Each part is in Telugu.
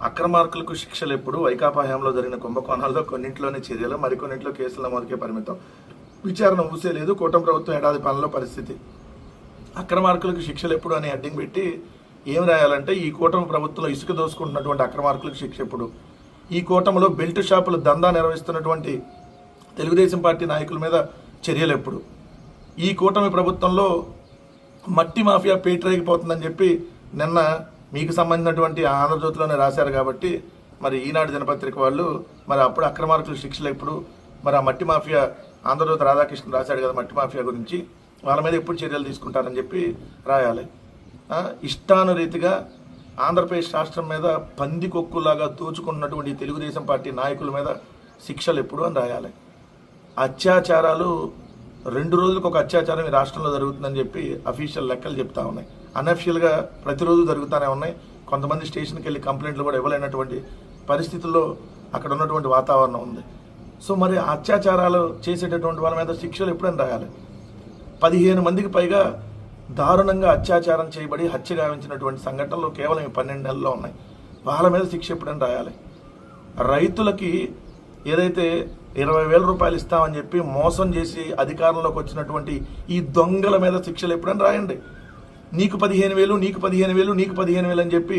అక్రమార్కులకు శిక్షలు ఎప్పుడు వైకాపా హయాంలో జరిగిన కుంభకోణాల్లో కొన్నింటిలోనే చర్యలు, మరికొన్నింటిలో కేసుల నమోదుకే పరిమితం. విచారణ ఊసేలేదు. కూటమి ప్రభుత్వం ఏడాది పాలనలో పరిస్థితి. అక్రమార్కులకు శిక్షలు ఎప్పుడు అని హెడ్డింగ్ పెట్టి ఏం రాయాలంటే, ఈ కూటమి ప్రభుత్వంలో ఇసుక దోసుకుంటున్నటువంటి అక్రమార్కులకు శిక్ష ఎప్పుడు, ఈ కూటమిలో బెల్ట్ షాపులు దందా నిర్వహిస్తున్నటువంటి తెలుగుదేశం పార్టీ నాయకుల మీద చర్యలు ఎప్పుడు, ఈ కూటమి ప్రభుత్వంలో మట్టి మాఫియా పేటరేగిపోతుందని చెప్పి నిన్న మీకు సంబంధించినటువంటి ఆంధ్రజ్యోతిలోనే రాశారు కాబట్టి మరి ఈనాడు దినపత్రిక వాళ్ళు మరి అప్పుడు అక్రమార్కుల శిక్షలు ఎప్పుడు, మరి ఆ మట్టి మాఫియా ఆంధ్రజ్యోతి రాధాకృష్ణ రాశాడు కదా మట్టి మాఫియా గురించి, వాళ్ళ మీద ఎప్పుడు చర్యలు తీసుకుంటారని చెప్పి రాయాలి. ఇష్టానురీతిగా ఆంధ్రప్రదేశ్ రాష్ట్రం మీద పందికొక్కులాగా దోచుకున్నటువంటి తెలుగుదేశం పార్టీ నాయకుల మీద శిక్షలు ఎప్పుడు అని రాయాలి. అత్యాచారాలు 2 రోజులకు ఒక అత్యాచారం ఈ రాష్ట్రంలో జరుగుతుందని చెప్పి అఫీషియల్ లెక్కలు చెప్తా ఉన్నాయి. అన్అఫిషియల్గా ప్రతిరోజు జరుగుతూనే ఉన్నాయి. కొంతమంది స్టేషన్కి వెళ్ళి కంప్లైంట్లు కూడా ఇవ్వలేనటువంటి పరిస్థితుల్లో అక్కడ ఉన్నటువంటి వాతావరణం ఉంది. సో మరి అత్యాచారాలు చేసేటటువంటి వాళ్ళ మీద శిక్షలు ఎప్పుడని రాయాలి. 15 మందికి పైగా దారుణంగా అత్యాచారం చేయబడి హత్య గావించినటువంటి సంఘటనలు కేవలం 12 నెలల్లో ఉన్నాయి. వాళ్ళ మీద శిక్ష ఎప్పుడని రాయాలి. రైతులకి ఏదైతే 20,000 రూపాయలు ఇస్తామని చెప్పి మోసం చేసి అధికారంలోకి వచ్చినటువంటి ఈ దొంగల మీద శిక్షలు ఎప్పుడని రాయండి. నీకు 15,000, నీకు 15,000, నీకు 15,000 అని చెప్పి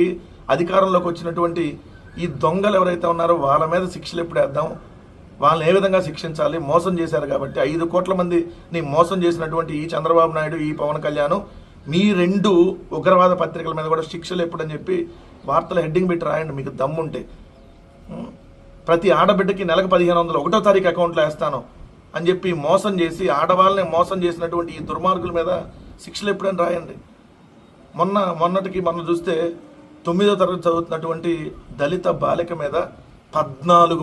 అధికారంలోకి వచ్చినటువంటి ఈ దొంగలు ఎవరైతే ఉన్నారో వాళ్ళ మీద శిక్షలు ఎప్పుడు వేద్దాం, వాళ్ళని ఏ విధంగా శిక్షించాలి. మోసం చేశారు కాబట్టి 5 కోట్ల మందిని మోసం చేసినటువంటి ఈ చంద్రబాబు నాయుడు, ఈ పవన్ కళ్యాణ్, మీ 2 ఉగ్రవాద పత్రికల మీద కూడా శిక్షలు ఎప్పుడని చెప్పి వార్తలు హెడ్డింగ్ పెట్టి రాయండి మీకు దమ్ముంటే. ప్రతి ఆడబిడ్డకి నెలకు 1,500 1వ తారీఖు అకౌంట్లో వేస్తాను అని చెప్పి మోసం చేసి ఆడవాళ్ళని మోసం చేసినటువంటి ఈ దుర్మార్గుల మీద శిక్షలు ఎప్పుడని రాయండి. మొన్న చూస్తే 9వ తరగతి చదువుతున్నటువంటి దళిత బాలిక మీద 14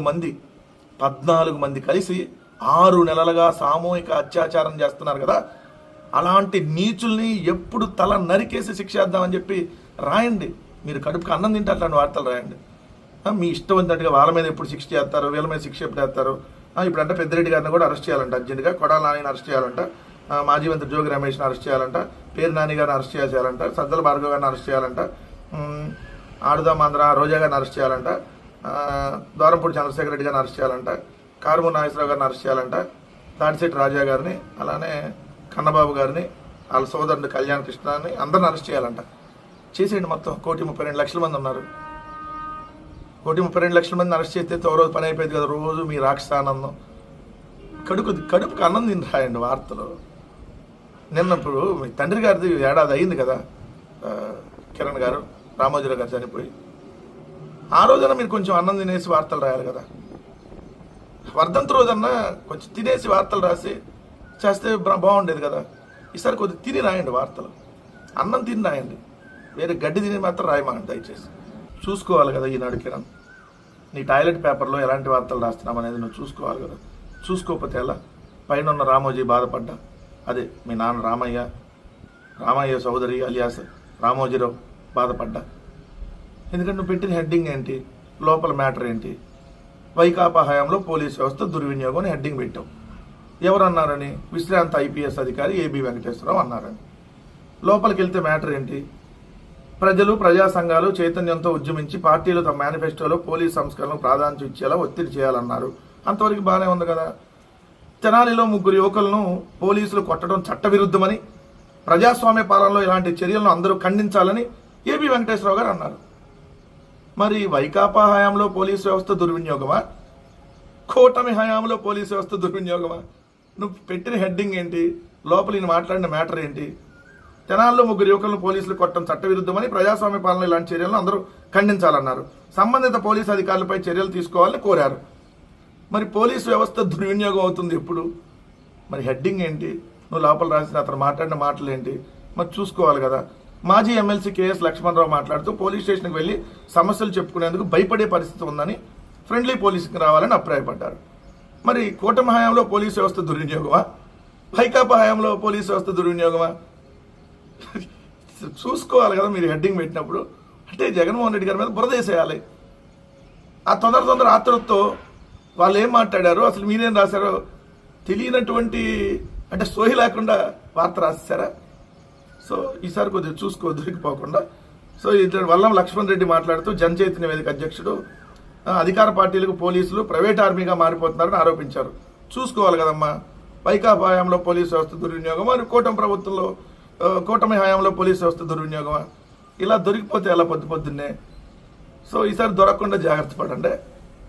మంది కలిసి 6 నెలలుగా సామూహిక అత్యాచారం చేస్తున్నారు కదా. అలాంటి నీచుల్ని ఎప్పుడు తల నరికేసి శిక్ష చేద్దామని చెప్పి రాయండి. మీరు కడుపుకి అన్నం తింటే అట్లాంటి వార్తలు రాయండి. మీ ఇష్టమైనట్టుగా వాళ్ళ మీద ఎప్పుడు శిక్ష చేస్తారు, వీళ్ళ మీద శిక్ష ఎప్పుడు చేస్తారు. ఇప్పుడంటే పెద్దిరెడ్డి గారిని కూడా అరెస్ట్ చేయాలంట, అర్జెంట్గా కొడాల నానిని అరెస్ట్ చేయాలంట, మాజీ మంత్రి జోగి రమేష్ని అరెస్ట్ చేయాలంట, పేరు నాని గారిని అరెస్ట్ చేయాలంట, సద్దల భార్గవ్ గారిని అరెస్ట్ చేయాలంట, ఆడుదాం ఆంధ్ర రోజా గారిని అరెస్ట్ చేయాలంట, ద్వారంపూడి చంద్రశేఖర్ రెడ్డి గారిని అరెస్ట్ చేయాలంట, కారుమూరి నాగేశ్వరరావు గారిని అరెస్ట్ చేయాలంట, దాడిశెట్టి రాజా గారిని, అలానే కన్నబాబు గారిని, వాళ్ళ సోదరుడు కళ్యాణ్ కృష్ణని అందరిని అరెస్ట్ చేయాలంట. చేసేయండి. మొత్తం 1,32,00,000 మంది ఉన్నారు. 1,32,00,000 మందిని అరెస్ట్ చేస్తే రోజు పని అయిపోయింది కదా. రోజు మీ రాక్షసానందం కడుపుకి అన్నం తిని రాయండి వార్తలు. నిన్నప్పుడు మీ తండ్రి గారిది ఏడాది అయింది కదా, కిరణ్ గారు, రామోజీరావు గారు చనిపోయి. ఆ రోజున మీరు కొంచెం అన్నం తినేసి వార్తలు రాయాలి కదా. వర్ధంతి రోజన్నా కొంచెం తినేసి వార్తలు రాసి చేస్తే బాగుండేది కదా. ఈసారి కొద్దిగా తిని రాయండి వార్తలు, అన్నం తిని రాయండి. వేరే గడ్డి తిని మాత్రం రాయమాకండి దయచేసి. చూసుకోవాలి కదా ఈనాడు కిరణ్, నీ టాయిలెట్ పేపర్లో ఎలాంటి వార్తలు రాస్తున్నాం అనేది నువ్వు చూసుకోవాలి కదా. చూసుకోకపోతే ఎలా? పైన ఉన్న రామోజీ బాధపడ్డా, అదే మీ నాన్న రామయ్య సోదరి అలియాస్ రామోజీరావు బాధపడ్డా. ఎందుకంటే నువ్వు పెట్టిన హెడ్డింగ్ ఏంటి, లోపల మ్యాటర్ ఏంటి? వైకాపా హయాంలో పోలీస్ వ్యవస్థ దుర్వినియోగం అని హెడ్డింగ్ పెట్టావు. ఎవరన్నారని? విశ్రాంత ఐపీఎస్ అధికారి ఏబి వెంకటేశ్వరరావు అన్నారని. లోపలికి వెళ్తే మ్యాటర్ ఏంటి? ప్రజలు, ప్రజా సంఘాలు చైతన్యంతో ఉద్యమించి పార్టీలు తమ మేనిఫెస్టోలో పోలీస్ సంస్కరణకు ప్రాధాన్యత ఇచ్చేలా ఒత్తిడి చేయాలన్నారు. అంతవరకు బాగానే ఉంది కదా. తెనాలిలో 3 యువకులను పోలీసులు కొట్టడం చట్టవిరుద్ధమని, ప్రజాస్వామ్య పాలనలో ఇలాంటి చర్యలను అందరూ ఖండించాలని ఏబి వెంకటేశ్వరరావు గారు అన్నారు. మరి వైకాపా హయాంలో పోలీసు వ్యవస్థ దుర్వినియోగమా, కూటమి హయాంలో పోలీసు వ్యవస్థ దుర్వినియోగమా? నువ్వు పెట్టిన హెడ్డింగ్ ఏంటి, లోపల నేను మాట్లాడిన మ్యాటర్ ఏంటి? తెనాల్లో 3 యువకులను పోలీసులు కొట్టడం చట్టవిరుద్ధమని, ప్రజాస్వామ్య పాలనలో ఇలాంటి చర్యలను అందరూ ఖండించాలన్నారు. సంబంధిత పోలీసు అధికారులపై చర్యలు తీసుకోవాలని కోరారు. మరి పోలీసు వ్యవస్థ దుర్వినియోగం అవుతుంది ఎప్పుడు? మరి హెడ్డింగ్ ఏంటి? నువ్వు లోపల రాసిన అతను మాట్లాడిన మాటలు ఏంటి? మరి చూసుకోవాలి కదా. మాజీ ఎమ్మెల్సీ కేఎస్ లక్ష్మణరావు మాట్లాడుతూ పోలీస్ స్టేషన్కి వెళ్ళి సమస్యలు చెప్పుకునేందుకు భయపడే పరిస్థితి ఉందని ఫ్రెండ్లీ పోలీసింగ్ రావాలని అభిప్రాయపడ్డారు. మరి కూటమి హయాంలో పోలీసు వ్యవస్థ దుర్వినియోగమా, వైకాపా హయాంలో పోలీసు వ్యవస్థ దుర్వినియోగమా? చూసుకోవాలి కదా మీరు హెడ్డింగ్ పెట్టినప్పుడు. అంటే జగన్మోహన్ రెడ్డి గారి మీద బురదేసేయాలి. ఆ తొందర ఆతృతతో వాళ్ళు ఏం మాట్లాడారో, అసలు మీరేం రాశారో తెలియనటువంటి, అంటే సోయి లేకుండా వార్త రాసేసారా? సో ఈసారి కొద్దిగా చూసుకో, దొరికిపోకుండా సో ఇతడు వల్లం లక్ష్మణ్ రెడ్డి మాట్లాడుతూ జన చైతన్య వేదిక అధ్యక్షుడు అధికార పార్టీలకు పోలీసులు ప్రైవేట్ ఆర్మీగా మారిపోతున్నారని ఆరోపించారు. చూసుకోవాలి కదమ్మా, వైకాపా హయాంలో పోలీసు వ్యవస్థ దుర్వినియోగమా, కూటమి ప్రభుత్వంలో కూటమి హయాంలో పోలీసు వ్యవస్థ దుర్వినియోగమా? ఇలా దొరికిపోతే ఎలా పొద్దున్నే? సో ఈసారి దొరకకుండా జాగ్రత్త పడండి.